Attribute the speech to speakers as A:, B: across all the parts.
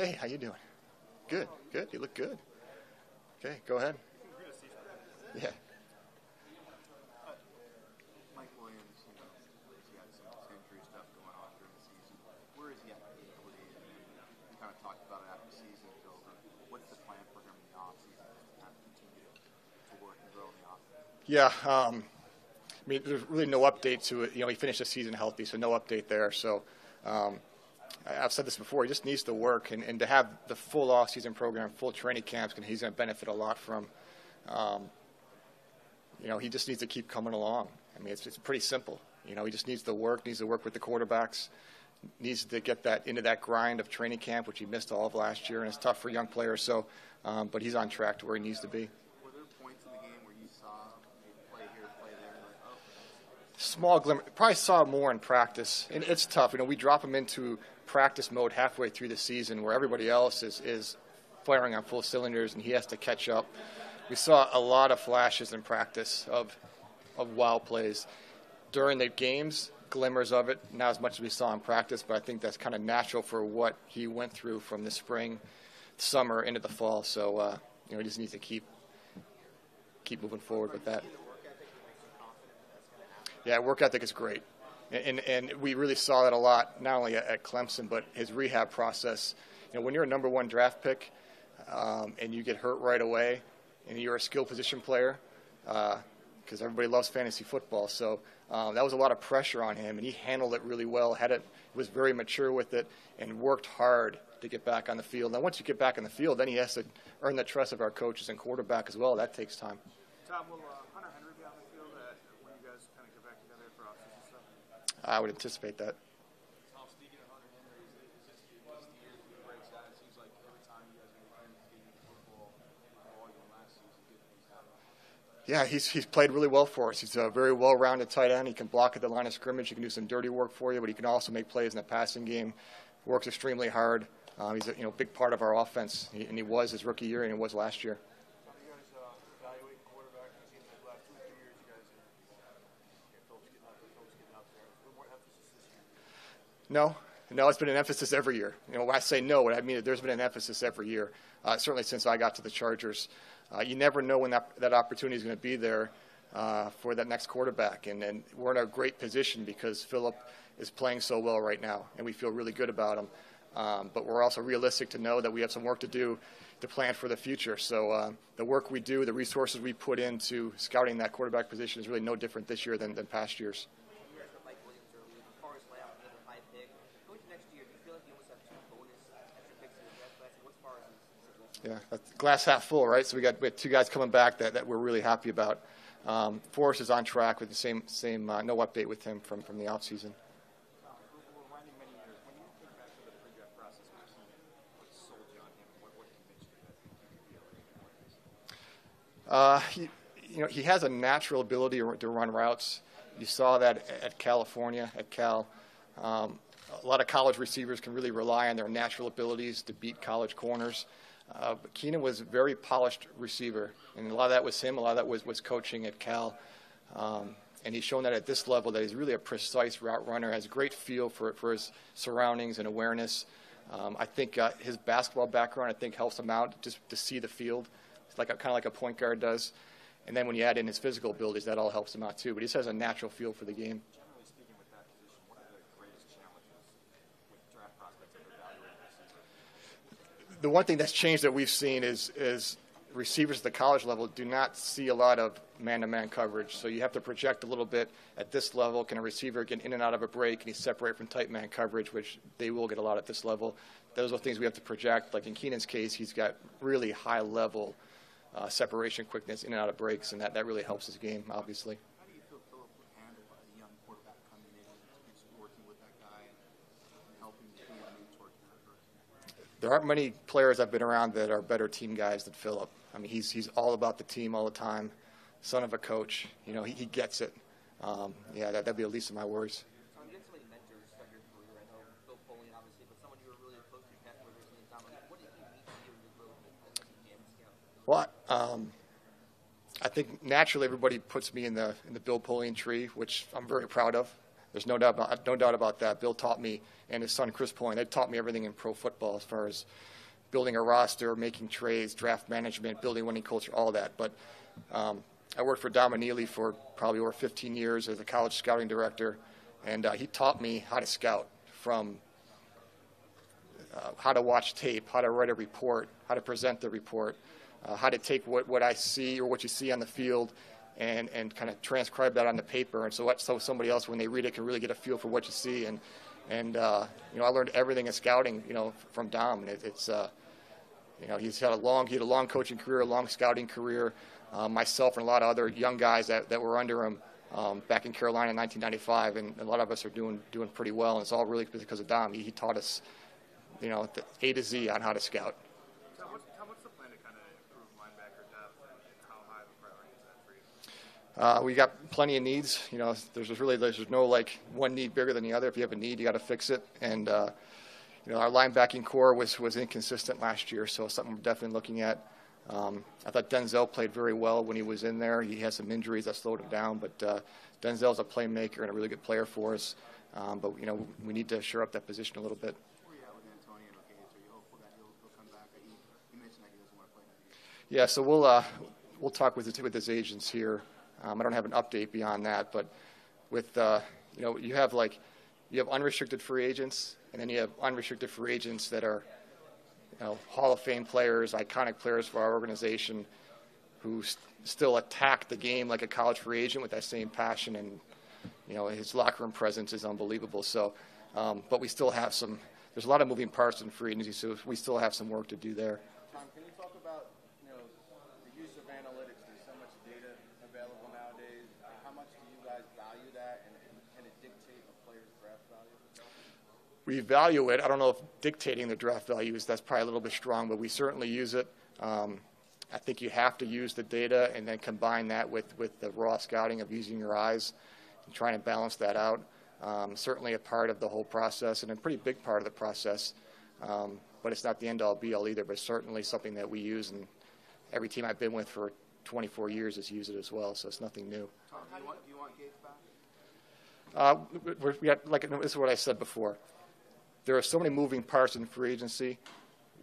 A: Hey, how you doing? Good, good. You look good. Okay, go ahead. Yeah.
B: Mike Williams, he's got some injury stuff going on during the season. Where is he at physically? We kind of talked about it after the season is over. What's the plan for him in the offseason to kind of continue to work and grow in the offseason?
A: Yeah, I mean, there's really no update to it. He finished the season healthy, so no update there. So I've said this before, he just needs to work, and to have the full off-season program, full training camps, he's going to benefit a lot from. He just needs to keep coming along. I mean, it's pretty simple. He just needs to work with the quarterbacks, needs to get that into that grind of training camp, which he missed all of last year, and it's tough for young players. So, but he's on track to where he needs to be.
B: Were there points in the game where you saw play here, play there, and like, oh?
A: Small glimmer. Probably saw more in practice, and it's tough. We drop him into practice mode halfway through the season where everybody else is firing on full cylinders, and he has to catch up. We saw a lot of flashes in practice of wow plays. During the games, glimmers of it, not as much as we saw in practice, but I think that's kind of natural for what he went through from the spring, summer, into the fall. So, he just needs to keep moving forward with that. Yeah, work ethic is great. And we really saw that a lot, not only at Clemson, but his rehab process. When you're a number one draft pick and you get hurt right away, and you're a skill position player, because everybody loves fantasy football. So that was a lot of pressure on him, and he handled it really well, was very mature with it, and worked hard to get back on the field. Now, once you get back on the field, then he has to earn the trust of our coaches and quarterback as well. That takes time.
B: Tom, will Hunter Henry be on the field when you guys kind of get back together for offseason stuff?
A: I would anticipate that.
B: Tom, speaking of Hunter Henry, is this the year that he breaks out? It seems like every time you guys make football, all your last season, good things happen.
A: Yeah, he's played really well for us. He's a very well-rounded tight end. He can block at the line of scrimmage. He can do some dirty work for you, but he can also make plays in the passing game. Works extremely hard. He's a big part of our offense, and he was his rookie year, and he was last year.
B: How do you guys evaluate quarterback? It seems like the last 2 or 3 years you guys get folks getting out there. Is there more emphasis this year?
A: No, it's been an emphasis every year. When I say no, what I mean is there's been an emphasis every year, certainly since I got to the Chargers. You never know when that opportunity is going to be there for that next quarterback. And we're in a great position because Phillip is playing so well right now, and we feel really good about him. But we're also realistic to know that we have some work to do to plan for the future. So the work we do, the resources we put into scouting that quarterback position is really no different this year than past years. Yeah, that's glass half full, right? So we have 2 guys coming back that we're really happy about. Forrest is on track with the same no update with him from the offseason. He has a natural ability to run routes. You saw that at California, at Cal. A lot of college receivers can really rely on their natural abilities to beat college corners. But Keenan was a very polished receiver, and a lot of that was him. A lot of that was coaching at Cal. And he's shown that at this level that he's really a precise route runner, has a great feel for his surroundings and awareness. I think his basketball background, helps him out just to see the field. It's kind of like a point guard does. And then when you add in his physical abilities, that all helps him out too. But he just has a natural feel for the game.
B: Generally speaking, with that position, what are the greatest challenges with draft prospects that are evaluating this season?
A: The one thing that's changed that we've seen is receivers at the college level do not see a lot of man-to-man coverage. So you have to project a little bit at this level. Can a receiver get in and out of a break? Can he separate from tight man coverage, which they will get a lot at this level? Those are things we have to project. Like in Keenan's case, he's got really high-level separation quickness in and out of breaks, and that really helps his game, obviously.
B: How do you feel Phillip would handle a young quarterback coming in and just working with that guy and helping him move towards that?
A: There aren't many players I've been around that are better team guys than Phillip. I mean, he's all about the team all the time. Son of a coach, he gets it. That'd be the least of my worries.
C: So you had so many mentors throughout your career. I know Bill Foley, obviously, but someone you were really close to, Pat Rivers, and Tom. What did he mean to you in your growth as a GM and scout?
A: Well, I think naturally everybody puts me in the Bill Polian tree, which I'm very proud of. There's no doubt about that. Bill taught me, and his son Chris Point, they taught me everything in pro football as far as building a roster, making trades, draft management, building winning culture, all that. But I worked for Dom Neely for probably over 15 years as a college scouting director, and he taught me how to scout, from how to watch tape, how to write a report, how to present the report, how to take what I see or what you see on the field and kind of transcribe that on the paper, and so somebody else, when they read it, can really get a feel for what you see. And I learned everything in scouting, from Dom. And it's he had a long coaching career, a long scouting career. Myself and a lot of other young guys that were under him back in Carolina in 1995, and a lot of us are doing pretty well. And it's all really because of Dom. He taught us, the A to Z on how to scout.
B: So what's the plan to kind of improve linebacker depth, and how high of a priority is that for you?
A: We got plenty of needs. There's no like one need bigger than the other. If you have a need, you got to fix it. And our linebacking core was inconsistent last year, so something we're definitely looking at. I thought Denzel played very well when he was in there. He had some injuries that slowed him down, but Denzel's a playmaker and a really good player for us. But we need to shore up that position a little bit.
B: Where are you at with Antonio? Okay, so you hopeful that he'll come back. You mentioned that he doesn't want to play next year.
A: Yeah, so we'll talk with his agents here. I don't have an update beyond that, but with you have unrestricted free agents, and then you have unrestricted free agents that are Hall of Fame players, iconic players for our organization, who still attack the game like a college free agent with that same passion, and his locker room presence is unbelievable. So, but we still have there's a lot of moving parts in free agency, so we still have some work to do there.
B: Tom, can you talk about the use of analytics? There's so much data available nowadays. How much do you guys value that, and can it dictate a player's draft value?
A: We value it. I don't know if dictating the draft values, that's probably a little bit strong, but we certainly use it. I think you have to use the data and then combine that with the raw scouting of using your eyes and trying to balance that out. Certainly a part of the whole process, and a pretty big part of the process. But it's not the end-all, be-all either, but certainly something that we use, and every team I've been with for 24 years has used it as well, so it's nothing new.
B: Tom, do you want Gates back?
A: This is what I said before. There are so many moving parts in free agency.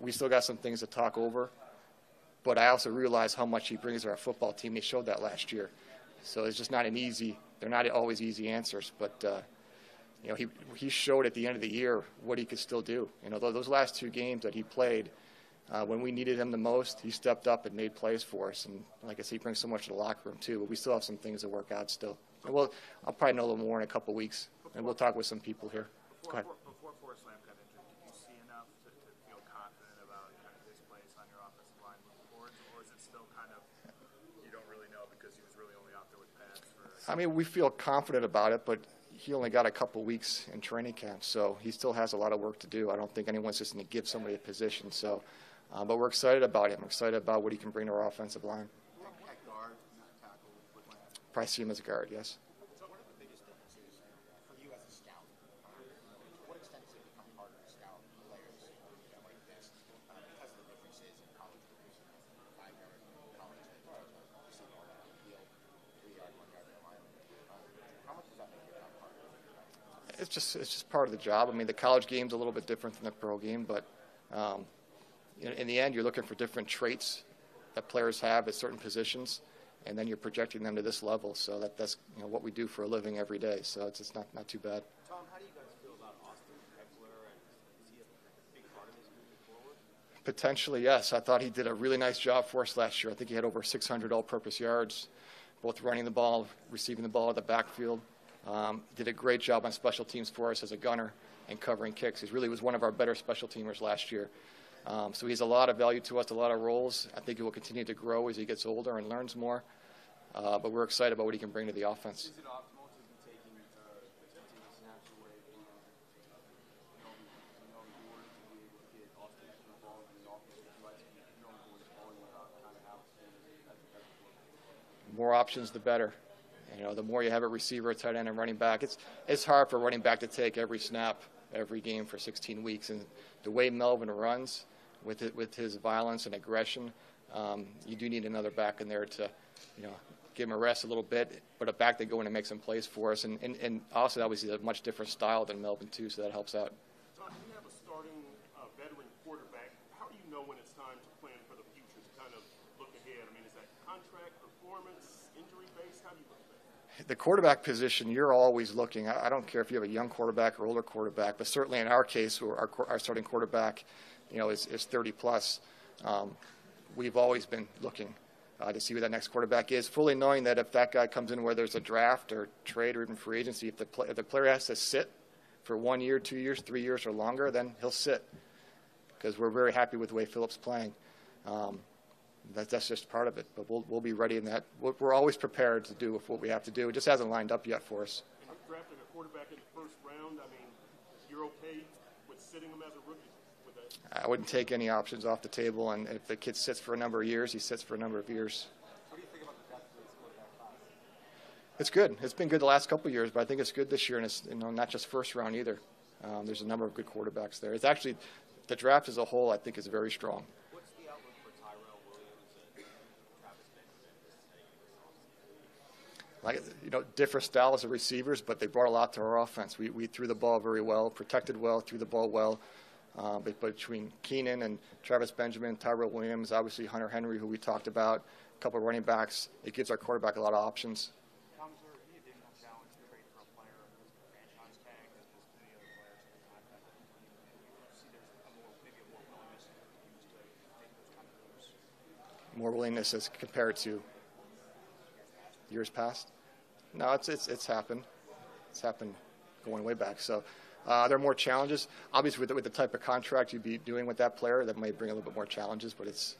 A: We still got some things to talk over. But I also realize how much he brings to our football team. He showed that last year. So it's just not they're not always easy answers. But, he showed at the end of the year what he could still do. Those last two games that he played, when we needed him the most, he stepped up and made plays for us. And like I said, he brings so much to the locker room too. But we still have some things to work out still. And I'll probably know a little more in a couple weeks. And we'll talk with some people here. Go ahead.
B: Before Forrest Lamb got injured, did you see enough to feel confident about kind of his place on your offensive line moving forward, or is it still kind of you don't really know because he was really only out there with pads for?
A: We feel confident about it, but he only got a couple weeks in training camp, so he still has a lot of work to do. I don't think anyone's just going to give somebody a position. So, but we're excited about him. We're excited about what he can bring to our offensive line.
B: At guard, not tackle with Lamb.
A: Probably see him as a guard, yes.
C: So what are the biggest differences for you as a scout? To what extent does it become harder to scout players like this because of the differences in college positions? 5-yard college, you see all that on the field, 3-yard, 1-yard line. How much does that make your job harder?
A: It's just part of the job. The college game's a little bit different than the pro game, but in the end, you're looking for different traits that players have at certain positions, and then you're projecting them to this level. So that's what we do for a living every day. So it's just not too bad.
C: Tom, how do you guys feel about Austin Eckler, and is he a big part of this moving forward?
A: Potentially, yes. I thought he did a really nice job for us last year. I think he had over 600 all-purpose yards, both running the ball, receiving the ball at the backfield. Did a great job on special teams for us as a gunner and covering kicks. He really was one of our better special teamers last year. So he has a lot of value to us, a lot of roles. I think he will continue to grow as he gets older and learns more. But we're excited about what he can bring to the offense.
B: Is it optimal to be taking snaps away from Doors to be able to get Austin involved in the offense? Would you like to be Doors balling kind of out as
A: More options, the better. The more you have a receiver, a tight end, and running back, it's hard for a running back to take every snap, every game for 16 weeks. And the way Melvin runs, with his violence and aggression, you do need another back in there to, give him a rest a little bit, but back they go in and make some plays for us. And also, obviously, a much different style than Melvin, too, so that helps out.
D: Tom, you have a starting veteran quarterback. How do you know when it's time to plan for the future, to kind of look ahead? I mean, is that contract, performance, injury-based? How do you look at that?
A: The quarterback position, you're always looking. I don't care if you have a young quarterback or older quarterback, but certainly in our case, our starting quarterback, is 30 plus. We've always been looking to see who that next quarterback is, fully knowing that if that guy comes in where there's a draft or trade or even free agency, if the player has to sit for 1 year, 2 years, 3 years or longer, then he'll sit, because we're very happy with the way Philip's playing. That's just part of it, but we'll be ready in that. We're always prepared to do what we have to do. It just hasn't lined up yet for us.
D: And you're drafting a quarterback in the first round. I mean, you're okay with sitting him as a rookie?
A: I wouldn't take any options off the table, and if the kid sits for a number of years, he sits for a number of years.
C: What do you think about the depth of this quarterback class?
A: It's good. It's been good the last couple of years, but I think it's good this year, and it's not just first round either. There's a number of good quarterbacks there. It's actually the draft as a whole, I think, is very strong.
C: What's the outlook for Tyrell Williams and Travis Benjamin?
A: Different styles of receivers, but they brought a lot to our offense. We threw the ball very well, protected well, threw the ball well. But between Keenan and Travis Benjamin, Tyrell Williams, obviously Hunter Henry, who we talked about, a couple of running backs, it gives our quarterback a lot of options.
C: Tom, is there any additional challenge to trade for a player who's the franchise tag as opposed to any other players in the contract? You see there's maybe a more willingness to make those kind of moves?
A: More willingness as compared to years past? No, it's happened. It's happened going way back. So there are more challenges. Obviously, with the type of contract you'd be doing with that player, that might bring a little bit more challenges, but it's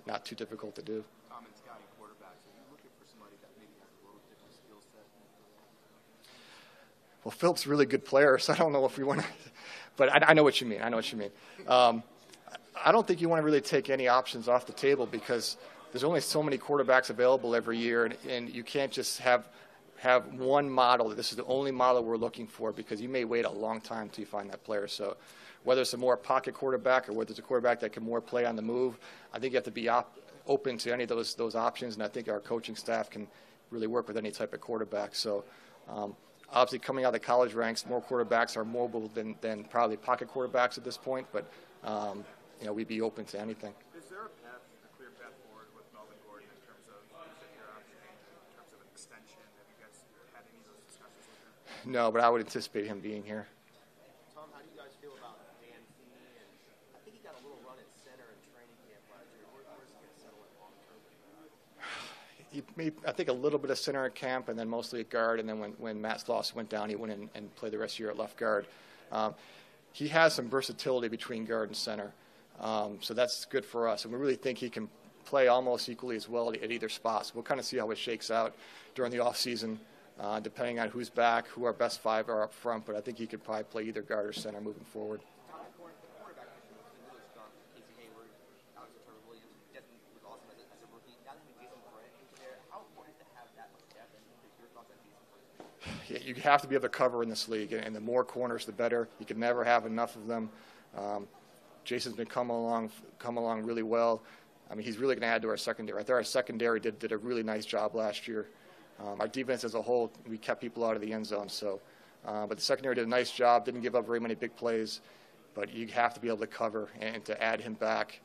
A: not too difficult to do.
B: Tom, in scouting quarterbacks, are you looking for somebody that maybe has a little different skill set?
A: Well, Philip's a really good player, so I don't know if we want to. But I know what you mean. I know what you mean. I don't think you want to really take any options off the table, because there's only so many quarterbacks available every year, and you can't just have one model. This is the only model we're looking for, because you may wait a long time till you find that player. So whether it's a more pocket quarterback or whether it's a quarterback that can more play on the move, I think you have to be open to any of those options, and I think our coaching staff can really work with any type of quarterback. So obviously, coming out of the college ranks, more quarterbacks are mobile than probably pocket quarterbacks at this point, but we'd be open to anything.
D: Is there a clear path forward with Melvin Gordon in terms of fifth-year option, in terms of an extension? Have you guys had any of those discussions with him?
A: No, but I would anticipate him being here.
C: Tom, how do you guys feel about Dan Feeney? And I think he got a little run at center in training camp last year. Where's he going to settle in long term?
A: I think a little bit of center at camp, and then mostly at guard. And then when Matt Sloss went down, he went in and played the rest of the year at left guard. He has some versatility between guard and center, so that's good for us. And we really think he can play almost equally as well at either spot. So we'll kind of see how it shakes out during the offseason, depending on who's back, who our best five are up front. But I think he could probably play either guard or center moving forward.
C: Tom, the quarterback position was the newest start. Casey Hayward, Alex Williams, Desmond was awesome as a rookie. Now that we Jason Brett into there, how important is it to have that much depth? And your thoughts on Jason Brett?
A: Yeah, you have to be able to cover in this league, and the more corners, the better. You can never have enough of them. Jason's been come along really well. I mean, he's really going to add to our secondary. I thought our secondary did a really nice job last year. Our defense as a whole, we kept people out of the end zone. So, but the secondary did a nice job. Didn't give up very many big plays, but you have to be able to cover, and to add him back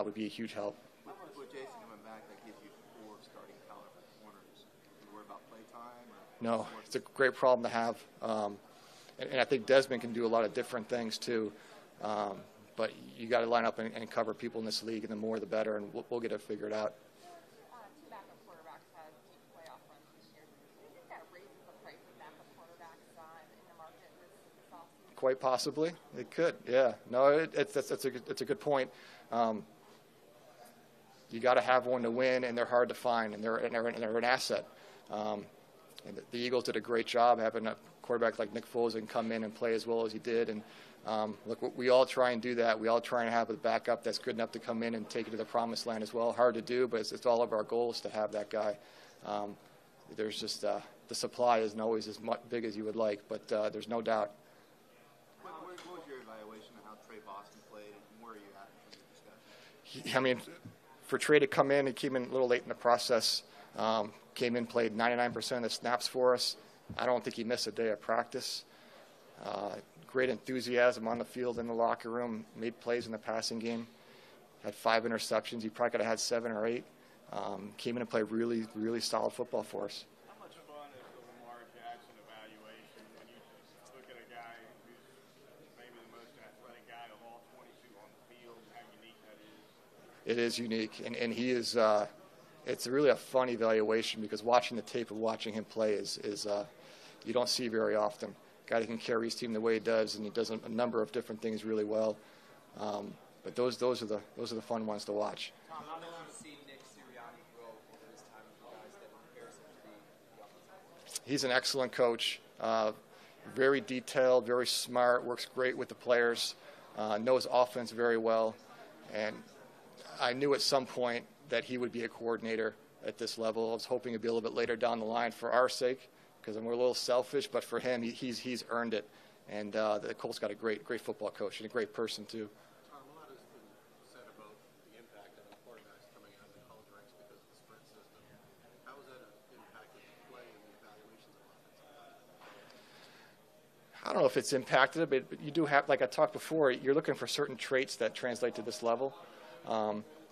A: would be a huge help.
B: With Jason coming back, that gives you 4 starting caliber corners. Do you worry about play time?
A: No, it's a great problem to have. And I think Desmond can do a lot of different things too. But you got to line up and cover people in this league, and the more the better, and we'll get it figured out.
E: Two backup quarterbacks had deep playoff runs this year. Do you think that raises the price of backup quarterbacks in the market this offseason?
A: Quite possibly, it could. Yeah, no, it's a good point. You got to have one to win, and they're hard to find, and they're an asset. And the Eagles did a great job having a quarterback like Nick Foles and come in and play as well as he did. And look, we all try and do that. We all try and have a backup that's good enough to come in and take it to the promised land as well. Hard to do, but it's all of our goals to have that guy. There's just the supply isn't always as big as you would like, but there's no doubt.
B: What was your evaluation of how Trey Boston played, and where are you at in terms of discussion?
A: I mean, for Trey to come in, he came in a little late in the process. Came in, played 99% of the snaps for us. I don't think he missed a day of practice. Great enthusiasm on the field, in the locker room, made plays in the passing game. Had 5 interceptions. He probably could have had 7 or 8. Came in and played really, really solid football for us.
D: How much fun is the Lamar Jackson evaluation when you look at a guy who's maybe the most athletic guy of all 22 on the field, how unique that is?
A: It is unique, and he is it's really a fun evaluation because watching the tape and watching him play is you don't see very often. A guy that can carry his team the way he does, and he does a number of different things really well. But those are the fun ones to watch.
F: Tom, how did you see Nick Sirianni grow over his time with you guys that compares him to the offensive line?
A: He's an excellent coach. Very detailed, very smart, works great with the players, knows offense very well. And I knew at some point that he would be a coordinator at this level. I was hoping it'd be a little bit later down the line for our sake, because we're a little selfish, but for him, he's earned it. And the Colts got a great football coach and a great person, too.
G: Tom, a lot has been said about the impact of the quarterbacks coming out of the college ranks because of the spread system. How has that impacted the play and the evaluations of offensive line?
A: I don't know if it's impacted it, but you do have, like I talked before, you're looking for certain traits that translate to this level.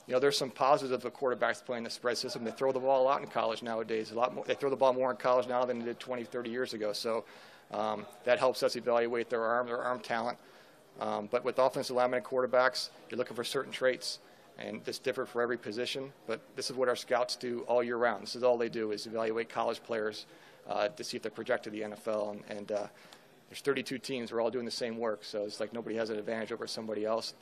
A: There's some positives of quarterbacks playing the spread system. They throw the ball a lot in college nowadays. A lot more, they throw the ball more in college now than they did 20, 30 years ago. So that helps us evaluate their arm talent. But with offensive linemen and quarterbacks, you're looking for certain traits, and it's different for every position. But this is what our scouts do all year round. This is all they do is evaluate college players to see if they're projected to the NFL. And there's 32 teams. We're all doing the same work. So it's like nobody has an advantage over somebody else.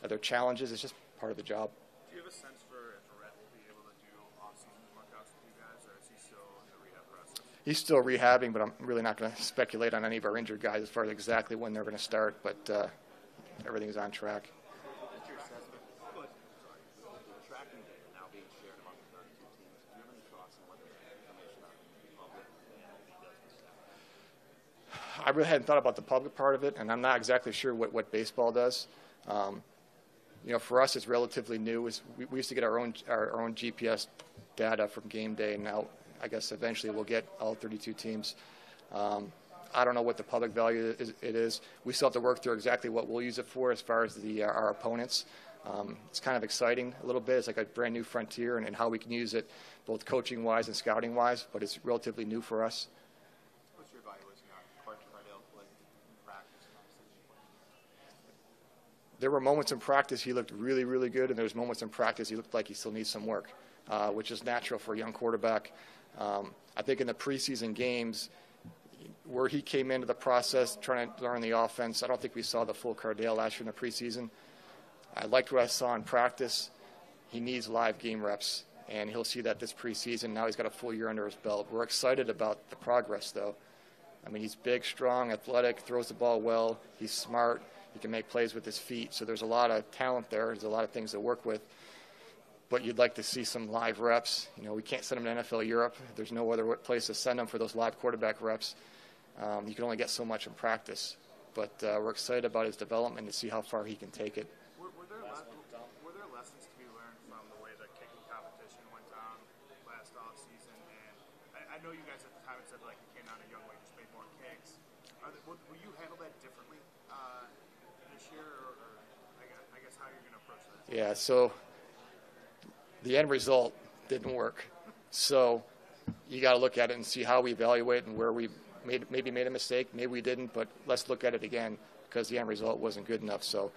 A: Their challenges, it's just part of the job.
D: Do you have a sense for if Rhett will be able to do off-season workouts with you guys, or is he still in the rehab process?
A: He's still rehabbing, but I'm really not going to speculate on any of our injured guys as far as exactly when they're going to start, but everything's on track.
B: What's your assessment? The tracking data now being shared among the 32 teams. Do you have any thoughts on whether that information ought to be public and what he does with that?
A: I really hadn't thought about the public part of it, and I'm not exactly sure what baseball does. For us, it's relatively new. We used to get our own GPS data from game day, and now I guess eventually we'll get all 32 teams. I don't know what the public value is. We still have to work through exactly what we'll use it for as far as our opponents. It's kind of exciting a little bit. It's like a brand new frontier and how we can use it both coaching-wise and scouting-wise, but it's relatively new for us.
B: What's your evaluation on Cardale play in practice?
A: There were moments in practice he looked really, really good, and there was moments in practice he looked like he still needs some work, which is natural for a young quarterback. I think in the preseason games where he came into the process trying to learn the offense, I don't think we saw the full Cardale last year in the preseason. I liked what I saw in practice. He needs live game reps, and he'll see that this preseason. Now he's got a full year under his belt. We're excited about the progress, though. I mean, he's big, strong, athletic, throws the ball well. He's smart. He can make plays with his feet. So there's a lot of talent there. There's a lot of things to work with. But you'd like to see some live reps. We can't send him to NFL Europe. There's no other place to send him for those live quarterback reps. You can only get so much in practice. But we're excited about his development to see how far he can take it.
D: Were there lessons to be learned from the way the kicking competition went down last offseason? And I know you guys at the time had said like you came out a young way, just made more kicks. Will you handle that differently this year, or I guess how you're going to approach that?
A: Yeah, so the end result didn't work. So you got to look at it and see how we evaluate and where we maybe made a mistake. Maybe we didn't, but let's look at it again because the end result wasn't good enough. So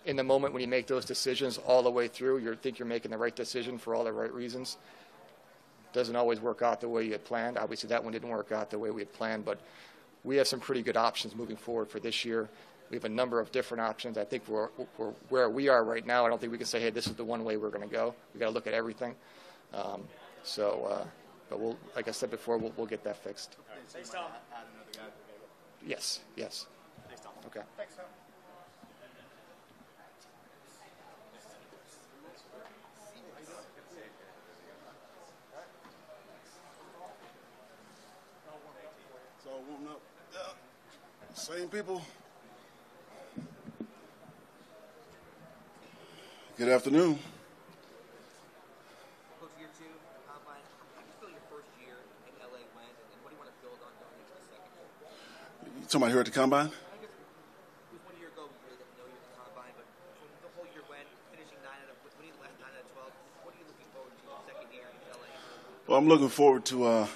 A: in the moment when you make those decisions all the way through, you think you're making the right decision for all the right reasons. Doesn't always work out the way you had planned. Obviously, that one didn't work out the way we had planned, but we have some pretty good options moving forward for this year. We have a number of different options. I think we're where we are right now. I don't think we can say, hey, this is the one way we're going to go. We got to look at everything. But we'll, like I said before, we'll get that fixed.
B: Thanks, Tom. Add another guy.
A: Yes.
B: Thanks, Tom.
A: Okay.
C: Thanks, Tom.
G: It's all warming up. Same people. Good afternoon.
F: Coach, year 2, combine,
H: Somebody here at the combine?
F: I guess it was 1 year ago we really didn't know you at the combine, but from the whole year went, finishing winning the last 9 out of 12, what are you looking forward to the second year in LA?
H: Well, I'm looking forward to,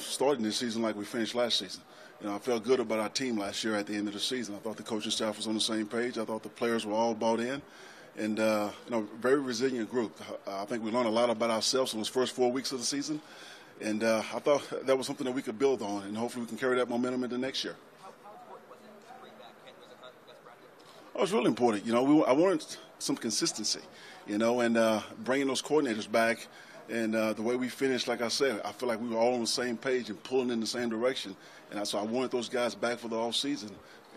H: starting this season like we finished last season. I felt good about our team last year at the end of the season. I thought the coaching staff was on the same page. I thought the players were all bought in. And, very resilient group. I think we learned a lot about ourselves in those first 4 weeks of the season. And I thought that was something that we could build on, and hopefully we can carry that momentum into next year.
F: How important was it to bring back Ken? Was it not the best practice?
H: Oh, it's really important. I wanted some consistency, and bringing those coordinators back. And the way we finished, like I said, I feel like we were all on the same page and pulling in the same direction. And so I wanted those guys back for the off season.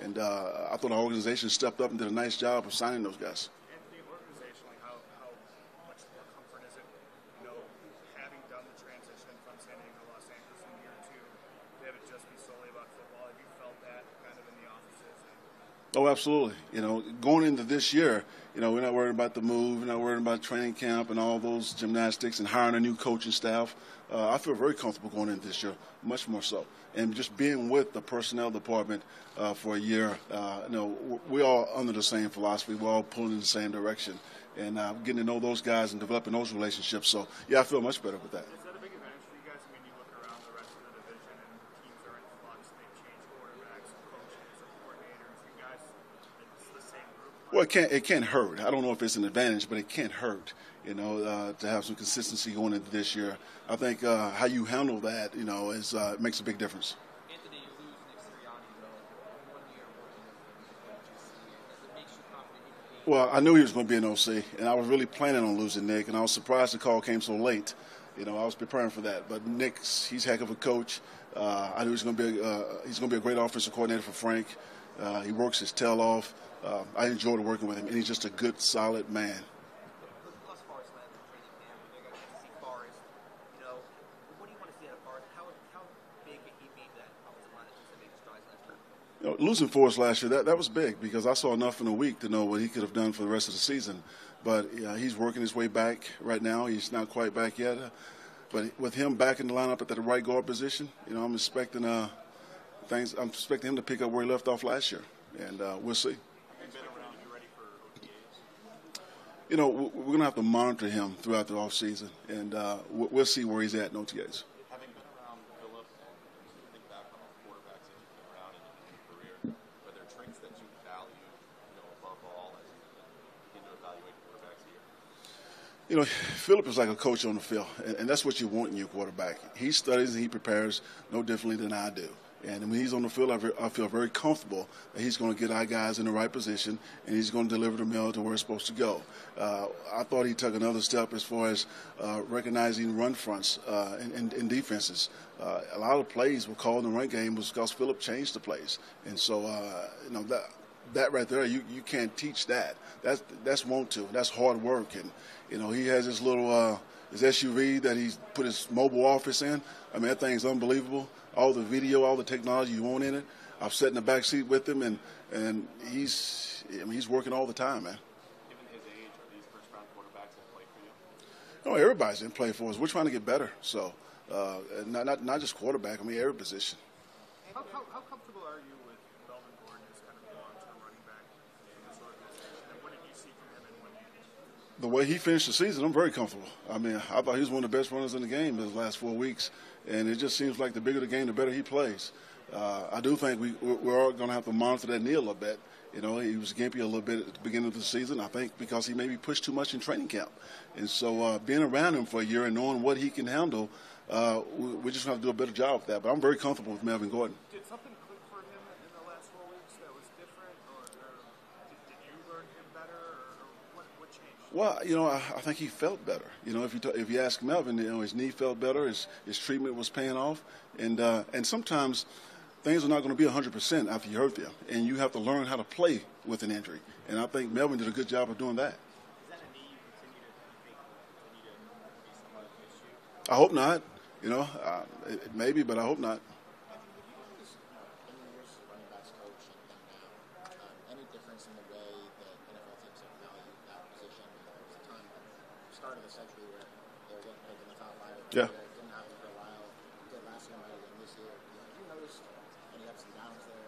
H: And I thought our organization stepped up and did a nice job of signing those guys.
D: Anthony, organizationally, how much more comfort is it, having done the transition from San Diego to Los Angeles in year 2, to have it just be solely about football? Have you felt that kind of in the offices?
H: Oh, absolutely. Going into this year, we're not worried about the move. We're not worried about training camp and all those gymnastics and hiring a new coaching staff. I feel very comfortable going into this year, much more so. And just being with the personnel department for a year, we're all under the same philosophy. We're all pulling in the same direction. And getting to know those guys and developing those relationships. So, yeah, I feel much better with that.
D: Is that a big advantage for you guys? I mean, you look around the rest of the division and teams are in flux. They've changed quarterbacks, coaches, coordinators. You guys, it's the same group.
H: Well, it can't hurt. I don't know if it's an advantage, but it can't hurt, to have some consistency going into this year. I think how you handle that, makes a big difference.
F: Anthony, you lose Nick Sirianni, though. 1 year working with him, what did you see? Does it make you confident you can be?
H: Well, I knew he was going to be an OC, and I was really planning on losing Nick, and I was surprised the call came so late. I was preparing for that. But he's a heck of a coach. I knew he's going to be a great offensive coordinator for Frank. He works his tail off. I enjoyed working with him, and he's just a good, solid man.
F: Plus Forrest led the training camp. You're going to get to see Forrest. What do you want to see out of Forrest? How big did he be that offensive line that took some big strides last year?
H: Losing Forrest last year, that was big because I saw enough in a week to know what he could have done for the rest of the season. But he's working his way back right now. He's not quite back yet. But with him back in the lineup at the right guard position, I'm expecting I'm expecting him to pick up where he left off last year, and we'll see. We're going to have to monitor him throughout the offseason, and we'll see where he's at in OTAs.
B: Having been around Phillip and think back on the quarterbacks that you've been around in your career, are there traits that you value, above all as you begin to evaluate quarterbacks here?
H: Phillip is like a coach on the field, and that's what you want in your quarterback. He studies and he prepares no differently than I do. And when he's on the field, I feel very comfortable that he's going to get our guys in the right position and he's going to deliver the mail to where it's supposed to go. I thought he took another step as far as recognizing run fronts and defenses. A lot of plays were called in the run game was because Phillip changed the plays. And so, that right there, you can't teach that. That's want to. That's hard work. And, he has this little his SUV that he's put his mobile office in. I mean, that thing's unbelievable. All the video, all the technology you want in it. I've sat in the back seat with him, and he's working all the time, man.
B: Given his age, are these first-round quarterbacks in play for you?
H: No, everybody's in play for us. We're trying to get better. So, not just quarterback. I mean, every position.
D: How comfortable are you with Melvin Gordon as kind of the long-term running back in this organization? And what did you see from him in 1 year?
H: The way he finished the season, I'm very comfortable. I mean, I thought he was one of the best runners in the game in the last 4 weeks. And it just seems like the bigger the game, the better he plays. I do think we're going to have to monitor that knee a little bit. He was gimpy a little bit at the beginning of the season, I think, because he maybe pushed too much in training camp. And so being around him for a year and knowing what he can handle, we just have to do a better job with that. But I'm very comfortable with Melvin Gordon.
D: Did something click for him in the last 4 weeks that was different? Or did you learn him better? Or what changed?
H: Well, I think he felt better. If you ask Melvin, his knee felt better, his treatment was paying off, and sometimes things are not going to be 100% after you hurt them, and you have to learn how to play with an injury. And I think Melvin did a good job of doing that.
C: Is that a knee you continue to be somewhat of an issue?
H: I hope not. Maybe, but I hope not.
C: In your years as a running backs coach and now, any difference in the way that NFL teams have valued that position? There was a time at the start of the century where they were getting picked in the top 5.
H: Yeah.
C: It didn't happen for a while. It did last year, might have been this year. Have you noticed any ups and downs there?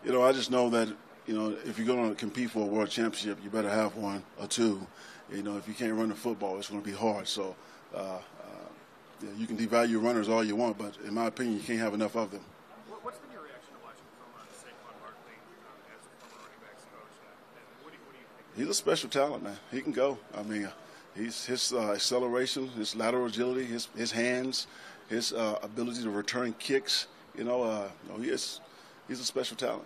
H: I just know that, if you're going to compete for a world championship, you better have one or two. If you can't run the football, it's going to be hard. So you can devalue runners all you want, but in my opinion, you can't have enough of them.
D: What's been your reaction to watching from Saquon Barkley as a former running backs coach? And what do you think?
H: He's a special talent, man. He can go. I mean, his acceleration, his lateral agility, his hands, his ability to return kicks. He's a special talent.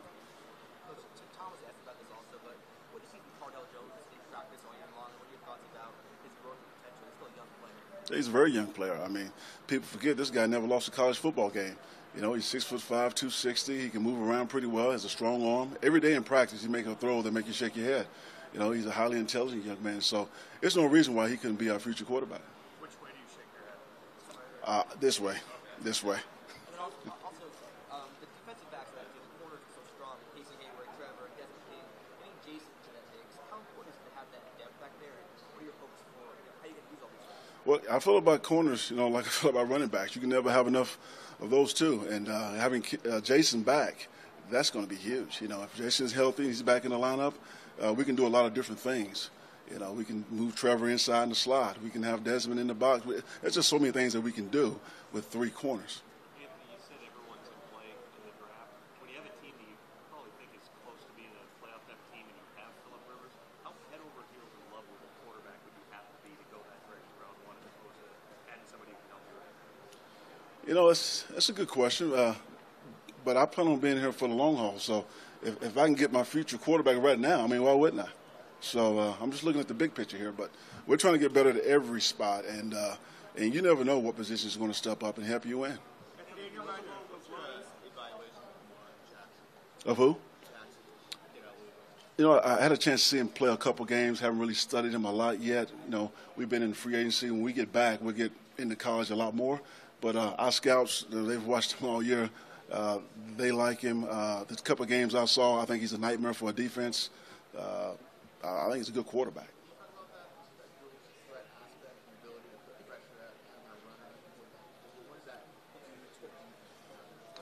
F: Coach, Tom was asked about this also, but what do you see from Cardell Jones in practice all year long? What are your thoughts about his growth and potential? He's still a young player.
H: He's a very young player. I mean, people forget this guy never lost a college football game. He's 6'5", 260. He can move around pretty well. Has a strong arm. Every day in practice, he make a throw that make you shake your head. He's a highly intelligent young man. So there's no reason why he couldn't be our future quarterback.
D: Which way do you shake your head?
H: This way. This way.
F: And then also the defensive backs last year, the corners are so strong. Casey Hayward, Trevor, and Desmond King. I think Jason genetics. How important is it to have that depth back there? And what are your hopes for? How are you going to use all these guys?
H: Well, I feel about corners, like I feel about running backs. You can never have enough of those two. And having Jason back, that's going to be huge. If Jason's healthy, he's back in the lineup, we can do a lot of different things. We can move Trevor inside in the slot. We can have Desmond in the box. There's just so many things that we can do with three corners.
G: Anthony, you said everyone's in play in the draft. When you have a team that you probably think is close to being a playoff type team and you have Phillip Rivers, how head over heels in love with a quarterback would you have to be to go that direction round one as opposed to adding somebody who can help you?
H: That's a good question. But I plan on being here for the long haul. So if I can get my future quarterback right now, why wouldn't I? So I'm just looking at the big picture here. But we're trying to get better at every spot. And you never know what position is going to step up and help you win. Of who? I had a chance to see him play a couple games. Haven't really studied him a lot yet. We've been in free agency. When we get back, we'll get into college a lot more. But our scouts, they've watched him all year. They like him. The couple of games I saw, I think he's a nightmare for a defense. I think he's a good quarterback.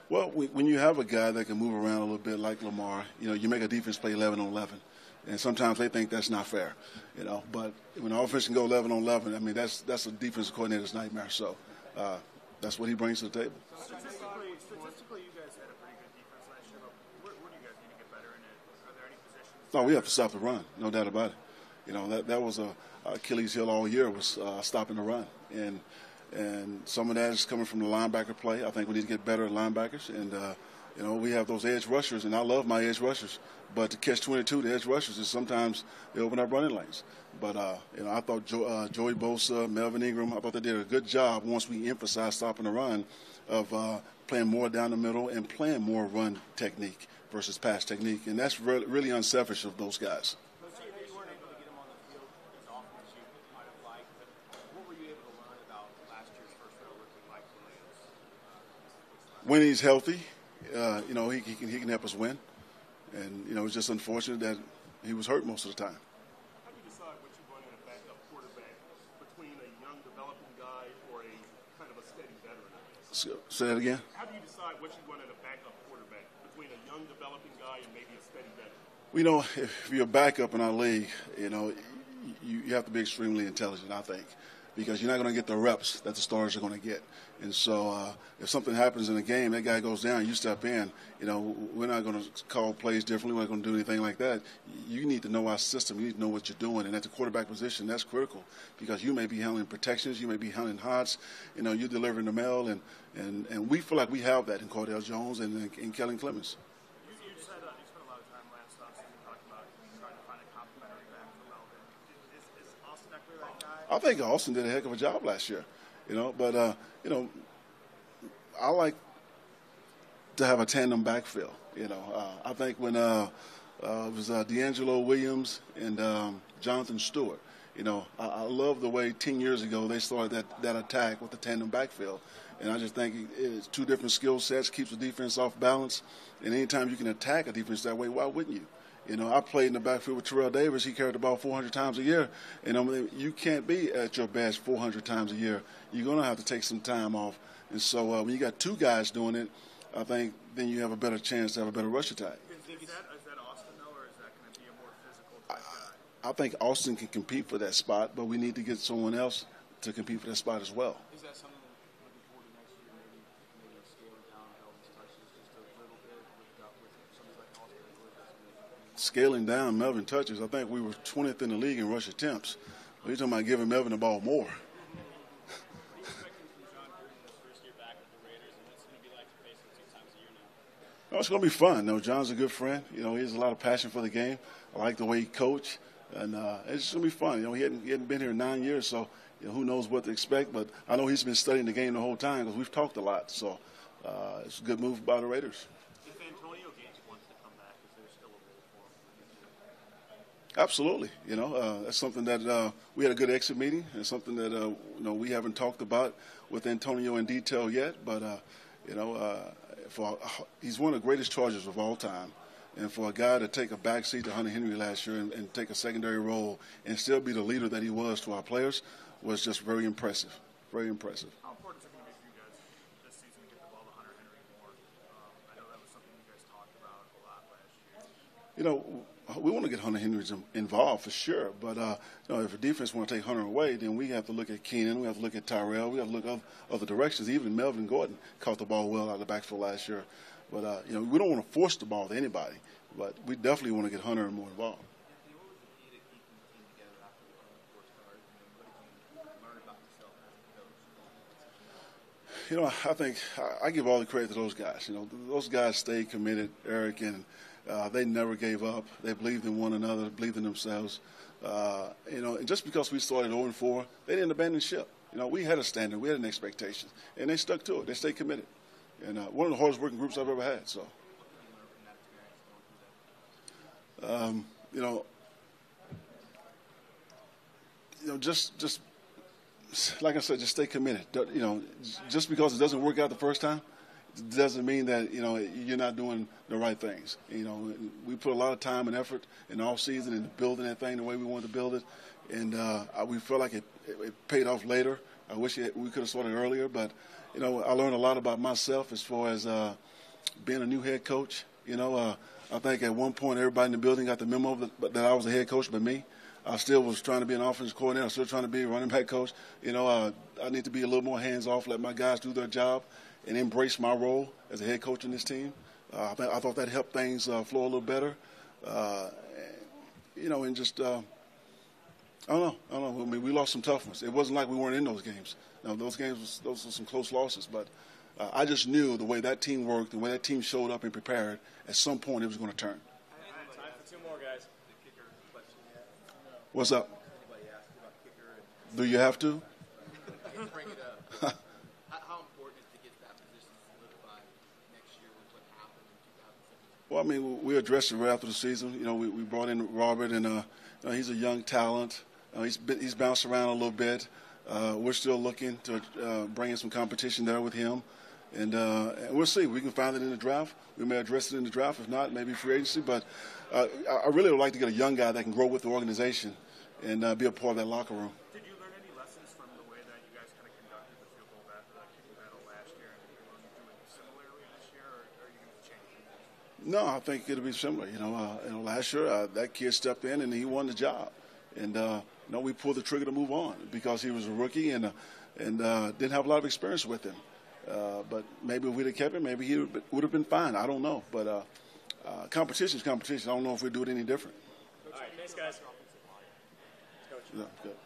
H: Well, when you have a guy that can move around a little bit like Lamar, you make a defense play 11 on 11. And sometimes they think that's not fair, But when the offense can go 11 on 11, that's a defensive coordinator's nightmare. So that's what he brings to the table.
D: Statistically, you guys had a pretty good defense last year, but where do you guys need to get better in it? Are there any positions?
H: No, we have to stop the run, no doubt about it. That was a Achilles heel all year was stopping the run, and some of that is coming from the linebacker play. I think we need to get better at linebackers, and we have those edge rushers, and I love my edge rushers. But to catch 22, the edge rushers is sometimes they open up running lanes. But I thought Joey Bosa, Melvin Ingram, I thought they did a good job once we emphasized stopping the run of playing more down the middle and playing more run technique versus pass technique, and that's really unselfish of those guys.
B: You weren't able to get him on the field as often as you might have liked, but what were you able to learn about last year's first-round rookie Mike Williams?
H: When he's healthy, he can help us win, and it's just unfortunate that he was hurt most of the time.
D: How do you decide what you want in a backup quarterback between a young developing guy or a kind of a steady veteran?
H: Say that again?
D: How do you decide what you want in a backup quarterback between a young developing guy and maybe a steady veteran?
H: If you're a backup in our league, you have to be extremely intelligent, I think, because you're not going to get the reps that the starters are going to get. And so if something happens in a game, that guy goes down, you step in, we're not going to call plays differently. We're not going to do anything like that. You need to know our system. You need to know what you're doing. And at the quarterback position, that's critical because you may be handling protections. You may be handling hots. You're delivering the mail. And we feel like we have that in Cardell Jones and in Kellen Clemens.
D: You spent a lot of time last offseason talking about trying to find a complimentary back for Melvin. Is Austin Eckler that guy?
H: I think Austin did a heck of a job last year, but I like to have a tandem backfield. I think when it was D'Angelo Williams and Jonathan Stewart, I love the way 10 years ago they started that attack with the tandem backfield. And I just think it's two different skill sets, keeps the defense off balance. And anytime you can attack a defense that way, why wouldn't you? I played in the backfield with Terrell Davis. He carried the ball 400 times a year. And you can't be at your best 400 times a year. You're going to have to take some time off. And so when you got two guys doing it, I think then you have a better chance to have a better rush attack.
D: Is that Austin, though, or is that going to be a more physical type guy?
H: I think Austin can compete for that spot, but we need to get someone else to compete for that spot as well.
B: Is that something looking forward to next year? Maybe scaling down Melvin's touches just a little bit with somebody like Austin.
H: Scaling down Melvin touches, I think we were 20th in the league in rush attempts. But you're talking about giving Melvin the ball more. No, it's going to be fun. No, John's a good friend. He has a lot of passion for the game. I like the way he coached, and it's just going to be fun. He hadn't been here 9 years, so who knows what to expect. But I know he's been studying the game the whole time because we've talked a lot. So it's a good move by the Raiders.
B: If Antonio Gates wants to come back, is there still a role for him?
H: Absolutely. That's something that we had a good exit meeting. It's something that we haven't talked about with Antonio in detail yet, but he's one of the greatest Chargers of all time. And for a guy to take a backseat to Hunter Henry last year and take a secondary role and still be the leader that he was to our players was just very impressive. Very impressive.
D: How important is it going to be for you guys this season to get the ball to Hunter Henry more? I know that was something you guys talked about a lot last year.
H: We want to get Hunter Henry involved for sure, but if the defense want to take Hunter away, then we have to look at Keenan, we have to look at Tyrell, we have to look at other directions. Even Melvin Gordon caught the ball well out of the backfield last year. But we don't want to force the ball to anybody, but we definitely want to get Hunter more involved.
F: What was the key to keeping the team together after the fourth start? What did you learn about yourself as a coach?
H: I think I give all the credit to those guys. Those guys stayed committed, Eric, and they never gave up. They believed in one another, believed in themselves. And just because we started 0-4, they didn't abandon ship. We had a standard, we had an expectation, and they stuck to it. They stayed committed. And one of the hardest working groups I've ever had. So, just like I said, just stay committed. Just because it doesn't work out the first time, doesn't mean that you're not doing the right things. We put a lot of time and effort in the off season into building that thing the way we wanted to build it, and we felt like it paid off later. I wish we could have started earlier, but I learned a lot about myself as far as being a new head coach. I think at one point everybody in the building got the memo that I was a head coach, but me. I still was trying to be an offensive coordinator. I was still trying to be a running back coach. I need to be a little more hands-off, let my guys do their job, and embrace my role as a head coach in this team. I thought that helped things flow a little better. And just I don't know. I mean, we lost some tough ones. It wasn't like we weren't in those games. Those were some close losses, but I just knew the way that team worked, the way that team showed up and prepared, at some point it was going to turn.
F: Time for two more, guys. The kicker question yet?
H: What's up?
F: Anybody asked you about kicker?
H: Do you have to?
F: Bring it up. How important is to get that position solidified next year with what happened in 2017?
H: Well, I mean, we addressed it right after the season. We brought in Robert, and he's a young talent. He's bounced around a little bit. We're still looking to bring in some competition there with him. And we'll see. We can find it in the draft. We may address it in the draft. If not, maybe free agency. But I really would like to get a young guy that can grow with the organization and be a part of that locker room.
D: Did you learn any lessons from the way that you guys kind of conducted the field goal kicking battle last year? And are you doing similarly this year, or are you going to change?
H: No, I think it'll be similar. Last year that kid stepped in and he won the job. And we pulled the trigger to move on because he was a rookie and didn't have a lot of experience with him. But maybe if we'd have kept him, maybe he would have been fine. I don't know. But competition is competition. I don't know if we'd do it any different.
F: All right, thanks, guys.
H: Yeah, good.